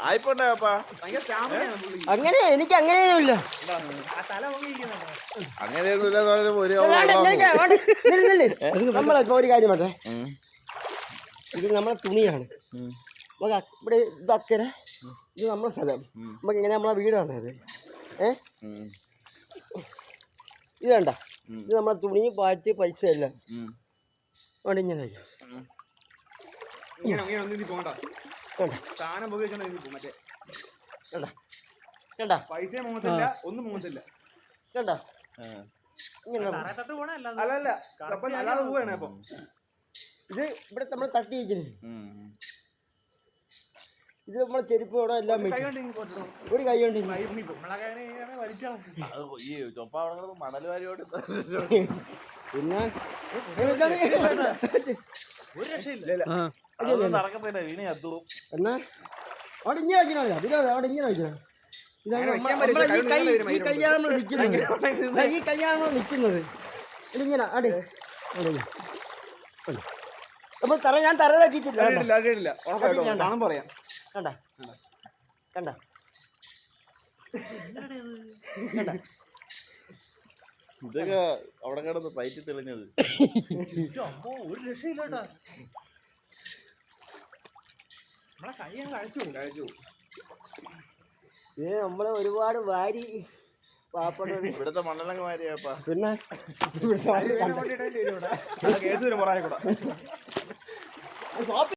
ആയിപ്പോട്ടെ അപ്പാ. അങ്ങനെ എനിക്ക് അങ്ങനെയൊന്നുമില്ല. നമ്മളിപ്പോ ഒരു കാര്യം പറ്റേ, ഇത് നമ്മളെ തുണിയാണ്. നമുക്ക് ഇവിടെ ഇതക്കരെ ഇത് നമ്മളെ സ്ഥലം. നമുക്ക് ഇങ്ങനെ നമ്മളെ വീടാണ് അത്. ഇത് വേണ്ട, ഇത് നമ്മളെ തുണി പാറ്റ് പൈസ എല്ലാം അവിടെ ഇങ്ങനെ പൈസ മുങ്ങത്തില്ല, ഒന്നും മുങ്ങത്തില്ല. കേട്ടാ അല്ലല്ല അല്ലാതെ പോവാണ്. അപ്പൊ ഇത് ഇവിടെ നമ്മൾ തട്ടി വയ്ക്കുന്നത്. ഇത് നമ്മളെ ചെരുപ്പ് ഇവിടെ എല്ലാം ഒരു കൈ കൊണ്ട് മണലുവാരിയോട് പിന്നെ നടക്കത്തില്ല, വീണി അത്തും. എന്നാ അവിടെ ഇങ്ങനെ വയ്ക്കണോ? അവിടെ ഇങ്ങനെ വയ്ക്കണം. ഈ കയ്യാണ് നമ്മൾ നിൽക്കുന്നത്. ഈ കയ്യാണ് നമ്മൾ നിൽക്കുന്നത്. ഇതിങ്ങനെ അടി അപ്പൊ ഞാൻ തറയിലാക്കിയിട്ടില്ല. കണ്ട കണ്ട ഇതൊക്കെ അവിടെ കിടന്ന് പയറ്റി തെളിഞ്ഞത്. ഒരു രക്ഷയില്ലേട്ടാ, നമ്മളെ കൈ കഴിച്ചു. ഇത് നമ്മളെ ഒരുപാട് വാരി പാപ്പട ഇവിടുത്തെ മണ്ണെണ്ണ മാരിയാപ്പാ. പിന്നെ കേസ് വരും.